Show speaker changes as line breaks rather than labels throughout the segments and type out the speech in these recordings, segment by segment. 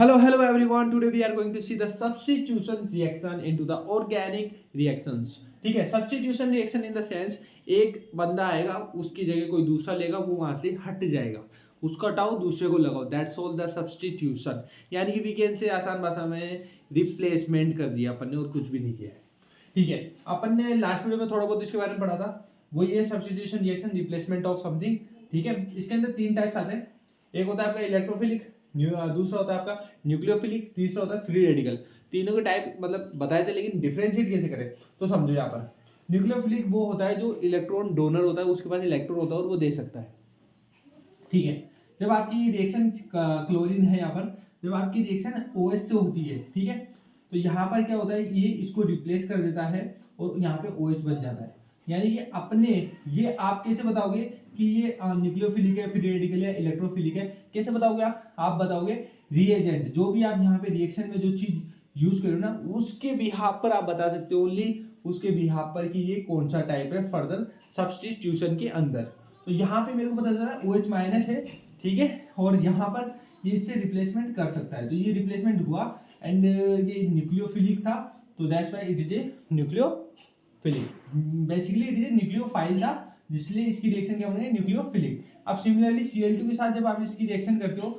Hello everyone. Today we are going to see the substitution reaction into the organic reactions. ठीक है, substitution reaction in the sense एक बंदा आएगा, उसकी जगह कोई दूसरा लेगा, वो वहां से हट जाएगा, उसको हटाओ दूसरे को लगाओ, दैट्स ऑल द सब्सटीट्यूशन। यानी कि वीकेंड से आसान भाषा में रिप्लेसमेंट कर दिया अपन ने और कुछ भी नहीं किया है। ठीक है, अपन ने लास्ट वीडियो में थोड़ा बहुत इसके बारे में पढ़ा था, वो ये substitution reaction, replacement of something. ठीक है, इसके अंदर तीन टाइप्स आते हैं। एक होता है आपका इलेक्ट्रोफिलिक, दूसरा होता है आपका न्यूक्लियोफिलिक, तीसरा होता है फ्री रेडिकल। तीनों के टाइप मतलब बताए थे, लेकिन डिफरेंशिएट कैसे करें तो समझो। यहाँ पर न्यूक्लियोफिलिक वो होता है जो इलेक्ट्रॉन डोनर होता है, उसके पास इलेक्ट्रॉन होता है और वो दे सकता है। ठीक है, जब आपकी रिएक्शन क्लोरीन है, यहाँ पर जब आपकी रिएक्शन OH से होती है, ठीक है, तो यहाँ पर क्या होता है, ये इसको रिप्लेस कर देता है और यहाँ पे OH बन जाता है। यानी कि अपने ये आप कैसे बताओगे कि ये न्यूक्लियोफिलिक है, फ्री रेडिकल है, इलेक्ट्रोफिलिक है, कैसे बताओगे आप बताओगे रिएजेंट, जो भी आप यहाँ पे रिएक्शन में जो चीज यूज करो ना, उसके बिहाफ पर आप बता सकते हो, ओनली उसके बिहाफ पर कि ये कौन सा टाइप है फर्दर सब्स्टिट्यूशन के अंदर। तो यहाँ पे मेरे को पता चला OH माइनस है, ठीक है, और यहाँ पर ये इससे रिप्लेसमेंट कर सकता है, तो ये रिप्लेसमेंट हुआ एंड ये न्यूक्लियोफिलिक था, तो that's why it is a nucleophilic. Basically it is a nucleophile था, जिसलिए इसकी रिएक्शन क्या बनेगी, न्यूक्लियोफिलिक। अब सिमिलरली Cl2 के साथ जब आप इसकी रिएक्शन करते हो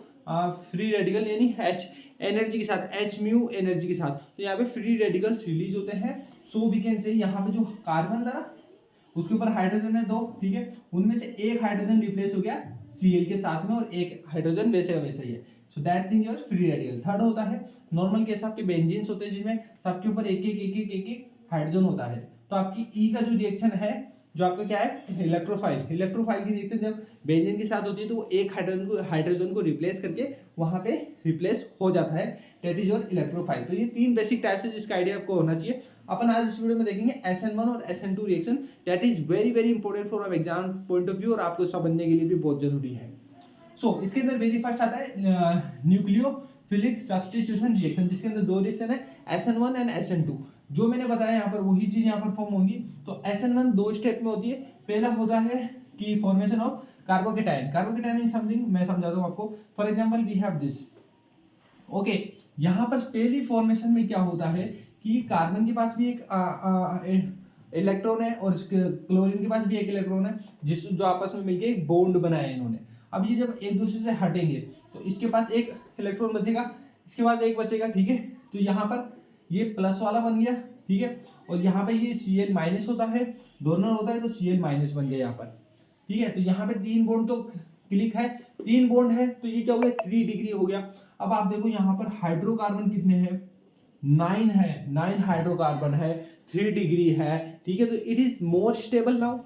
फ्री रेडिकल यानी H एनर्जी के साथ, H म्यू एनर्जी के साथ, तो यहाँ पे फ्री रेडिकल्स रिलीज होते हैं। सो वी कैन से यहाँ पे जो कार्बन था ना, उसके ऊपर हाइड्रोजन है 2, ठीक है, उनमें से एक हाइड्रोजन रिप्लेस हो गया Cl के साथ में, और एक हाइड्रोजन वैसे का वैसा ही है। So that thing is free radical. Third होता है नॉर्मल केस, आपके बेंजीन्स होते हैं जिनमें सबके ऊपर एक एक हाइड्रोजन होता है। तो आपकी E का जो रिएक्शन है, जो आपका क्या है इलेक्ट्रोफाइल की रिएक्शन जब बेंजीन के साथ होती है, तो वो एक हाइड्रोजन को रिप्लेस करके वहां पे रिप्लेस हो जाता है, दैट इज योर इलेक्ट्रोफाइल। तो ये तीन बेसिक टाइप्स है जिसका आइडिया आपको होना चाहिए। अपन आज इस वीडियो में देखेंगे SN1 और SN2 reaction, that is very very important for our exam point of view, और आपको समझने के लिए भी बहुत जरूरी है। सो इसके अंदर वेरी फर्स्ट आता है न्यूक्लियोफिलिक सब्स्टिट्यूशन रिएक्शन, जिसके अंदर दो रिएक्शन है SN1 एंड SN2। जो मैंने बताया यहाँ पर वही चीज यहाँ पर फॉर्म होगी। तो SN1 दो स्टेप में होती है। पहला होता है कि formation of carbocation. Carbocation is something मैं समझाता हूँ आपको। For example we have this, okay, यहाँ पर पहली फॉर्मेशन में क्या होता है कि कार्बन के पास भी एक इलेक्ट्रॉन है और क्लोरीन के पास भी एक इलेक्ट्रॉन है, जिस जो आपस में मिलके एक बॉन्ड बनाया है इन्होंने। अब ये जब एक दूसरे से हटेंगे तो इसके पास एक इलेक्ट्रॉन बचेगा, इसके बाद एक बचेगा, ठीक है। तो यहाँ पर ये प्लस वाला बन गया, ठीक है, और यहाँ पे ये Cl माइनस होता है, डोनर होता है, तो Cl माइनस बन गया यहाँ पर, ठीक है। तो यहाँ पे तीन बॉन्ड तो क्लिक है, तीन बॉन्ड है, तो ये क्या हो गया 3 डिग्री हो गया। अब आप देखो यहाँ पर हाइड्रोकार्बन कितने हैं, 9 है, 9 हाइड्रोकार्बन है, 3 डिग्री है, ठीक है। तो it is more stable now,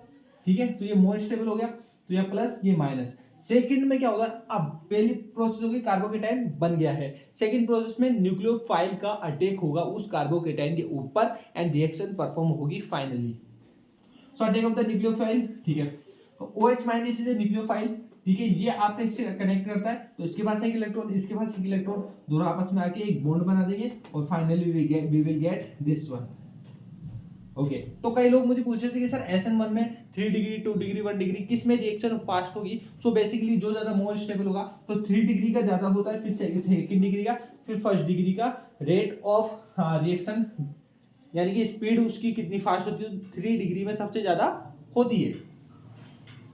ठीक है, तो ये मोर स्टेबल हो गया, तो ये प्लस ये माइनस। सेकंड में क्या होगा, अब पहली प्रोसेस होगी कार्बोकेटाइन बन गया है, सेकंड प्रोसेस में न्यूक्लियोफाइल का अटैक होगा उस कार्बोकेटाइन के ऊपर एंड रिएक्शन परफॉर्म होगी finally. So attack of the nucleophile, ठीक है। तो OH minus is a nucleophile, ठीक है, ये आपने इससे कनेक्ट करता है, तो इसके पास एक इलेक्ट्रॉन, इसके पास एक इलेक्ट्रॉन, दोनों आपस में आके एक बॉन्ड बना देंगे और finally we will get this one. Okay, तो कई लोग मुझे पूछ रहे थे कि सर SN1 में 3 डिग्री, 2 डिग्री, 1 डिग्री किस में रिएक्शन फास्ट होगी। सो बेसिकली जो ज्यादा मोर स्टेबल होगा तो 3 डिग्री का ज्यादा होता है, फिर सेकंड डिग्री का, फिर फर्स्ट डिग्री का रेट ऑफ रिएक्शन, यानी कि स्पीड उसकी कितनी फास्ट होती है, 3 डिग्री में सबसे ज्यादा होती है।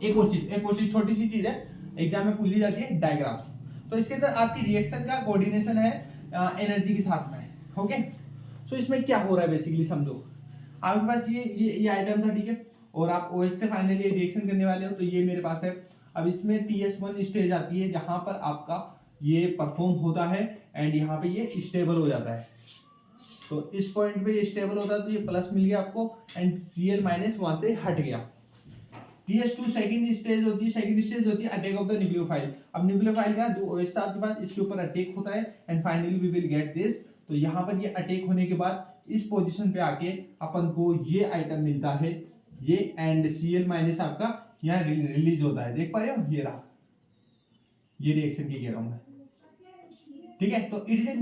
एक और चीज छोटी सी चीज है, एग्जाम में पूछ ली जाती है, डायग्राम। तो इसके अंदर आपकी रिएक्शन का कोऑर्डिनेशन है एनर्जी के साथ में, ओके। सो इसमें क्या हो रहा है बेसिकली समझो, आपके पास ये आइटम था, ठीक है, और आप OH से फाइनली रिएक्शन करने वाले हो, तो ये मेरे पास है। अब इसमें TS1 स्टेज आती है जहां पर आपका ये परफॉर्म होता है एंड यहाँ पे ये स्टेबल हो जाता है। तो इस पॉइंट पे ये स्टेबल होता है, तो ये प्लस मिल गया आपको एंड Cl माइनस वहां से हट गया। TS2 सेकंड स्टेज होती है, सेकंड स्टेज होती है अटैक ऑफ द न्यूक्लियोफाइल। अब न्यूक्लियोफाइल का जो OH था आपके पास, इसके ऊपर अटैक होता है and finally we will get this. तो यहाँ पर ये अटैक होने के बाद इस पोजीशन पे आके अपन को ये आइटम मिलता है, ये एंड Cl माइनस आपका यहाँ रिलीज होता है, देख पा रहे हो, ये रहा, ये रिएक्शन की कह रहा हूं मैं, ठीक है। तो it is a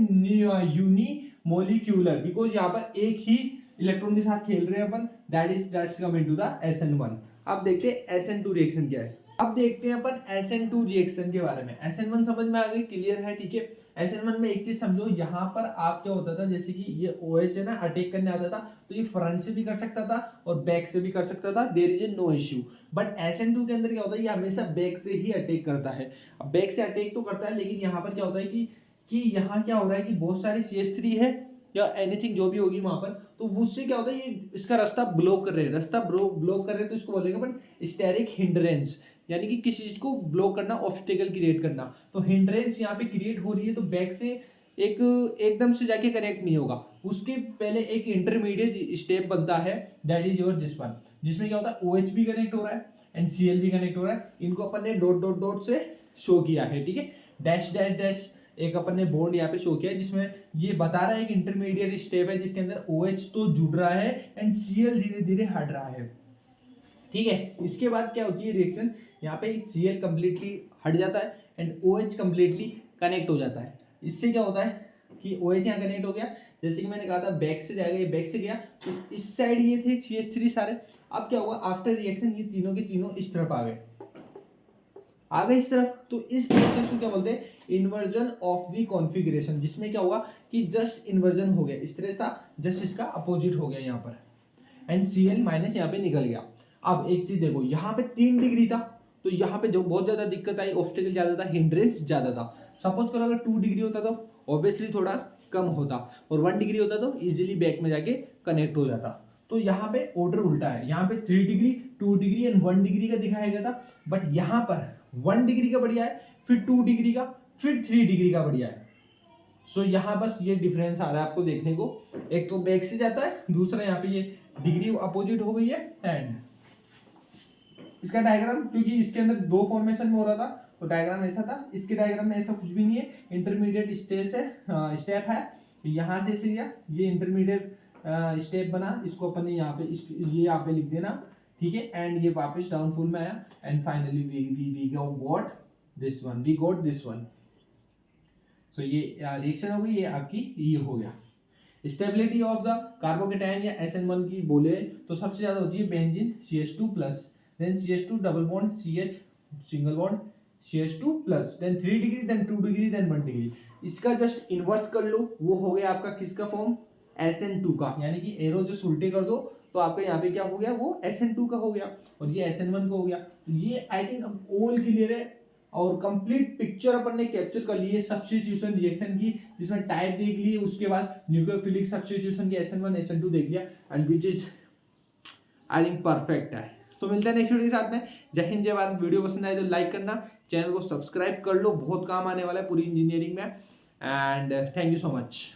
unimolecular, because यहाँ पर एक ही इलेक्ट्रॉन के साथ खेल रहे हैं अपन, that's come into the SN1। अब देखते हैं SN2 रिएक्शन क्या है। अब देखते हैं अपन SN2 रिएक्शन के बारे में। SN1 समझ में आ गई, क्लियर है, ठीक है। SN1 में एक चीज समझो, यहाँ पर आप क्या होता था, जैसे कि ये OH है ना, अटैक करने आता था, तो ये फ्रंट से भी कर सकता था और बैक से भी कर सकता था, there is a no issue. But SN2 के अंदर क्या होता है, ये हमेशा बैक से ही अटैक करता है। अब बैक से अटैक तो करता है, लेकिन यहाँ पर क्या होता है कि यहाँ क्या हो रहा है कि बहुत सारी CH3 है या एनीथिंग जो भी होगी वहां पर, तो उससे क्या होता है, ये इसका रास्ता ब्लॉक कर रहे हैं, रास्ता ब्लॉक कर रहे हैं, तो इसको बोलेंगे अपन स्टेरिक हिंड्रेंस, यानी कि किसी चीज को ब्लॉक करना, ऑब्स्टेकल क्रिएट करना। तो हिंड्रेंस यहाँ पे क्रिएट हो रही है, तो बैक से एकदम से जाके कनेक्ट नहीं होगा, उसके पहले एक इंटरमीडिएट स्टेप बनता है, that is your this one, जिसमें क्या होता है OH भी कनेक्ट हो रहा है एंड Cl भी कनेक्ट हो रहा है। इनको अपन ने डॉट डॉट डॉट से शो किया है, ठीक है, डैश डैश डैश एक अपन ने बॉन्ड यहाँ पे शो किया है, जिसमें ये बता रहा है एक इंटरमीडिएट स्टेप है जिसके अंदर OH तो जुड़ रहा है एंड Cl धीरे धीरे हट रहा है, ठीक है। इसके बाद क्या होती है रिएक्शन, यहाँ पे Cl कंप्लीटली हट जाता है एंड OH कंप्लीटली कनेक्ट हो जाता है। इससे क्या होता है कि OH यहाँ कनेक्ट हो गया, जैसे कि मैंने कहा था बैक से जाएगा, ये बैक से गया, तो इस साइड ये थे CH3 सारे। अब क्या हुआ, आफ्टर रिएक्शन ये तीनों के तीनों इस तरफ आ गए इस तरफ। तो इस प्रोसेस को क्या बोलते हैं, इन्वर्जन ऑफ द कॉन्फ़िगरेशन, जिसमें क्या हुआ कि जस्ट इन्वर्जन हो गया, इस तरह था, जस्ट इसका अपोजिट हो गया यहाँ पर एंड Cl माइनस यहाँ पे निकल गया। अब एक चीज देखो, यहाँ पे 3 डिग्री था, तो यहाँ पे जो बहुत ज्यादा दिक्कत आई, ऑब्स्टेकल ज्यादा था, हिंड्रेंस ज्यादा था। सपोज करो अगर 2 डिग्री होता तो ऑब्वियसली थोड़ा कम होता, और 1 डिग्री होता तो इजीली बैक में जाके कनेक्ट हो जाता। तो यहाँ पे ऑर्डर उल्टा है, यहाँ पे 3 डिग्री 2 डिग्री एंड 1 डिग्री का दिखाया गया था, बट यहाँ पर 1 डिग्री का बढ़िया है, फिर 2 डिग्री का, फिर 3 डिग्री का बढ़िया है। सो यहाँ बस ये डिफरेंस आ रहा है आपको देखने को, एक तो बैक से जाता है, दूसरा यहाँ पे ये डिग्री अपोजिट हो गई है। एंड इसका डायग्राम, क्योंकि इसके अंदर 2 फॉर्मेशन में हो रहा था, तो डायग्राम ऐसा था, इसके डायग्राम में ऐसा कुछ भी नहीं है, इंटरमीडिएट स्टेप है, यहाँ से लिया, ये इंटरमीडिएट स्टेप बना, इसको अपन ने यहाँ पे ये यहाँ पे लिख देना, ठीक है। एंड ये वापस डाउनफॉल में आया and finally we got this one. So ये रिएक्शन हो गई, ये आपकी ये हो गया। स्टेबिलिटी ऑफ द कार्बोकेटायन या SN1 की बोले तो सबसे ज्यादा होती है benzene CH2+, then CH2 double bond CH single bond CH2+, then 3 degree, then 2 degree, then 1 degree. इसका जस्ट इन्वर्स कर लो, वो हो गया आपका किसका फॉर्म, SN2 का, यानी कि एरो जो उल्टे कर दो तो आपका यहाँ पे क्या हो गया, वो SN2 का हो गया और ये SN1 का हो गया। तो ये आई थिंक अब ऑल क्लियर है और कंप्लीट पिक्चर अपन ने कैप्चर कर ली है सब्स्टिट्यूशन रिएक्शन की, जिसमें टाइप देख ली, उसके बाद न्यूक्लियोफिलिक सब्स्टिट्यूशन की SN1 SN2 देख लिया, and which is I think perfect है। तो मिलते हैं नेक्स्ट वीडियो के साथ में। जय हिंद जय भारत। वीडियो पसंद आए तो लाइक करना, चैनल को सब्सक्राइब कर लो, बहुत काम आने वाला है पूरी इंजीनियरिंग में। And thank you so much.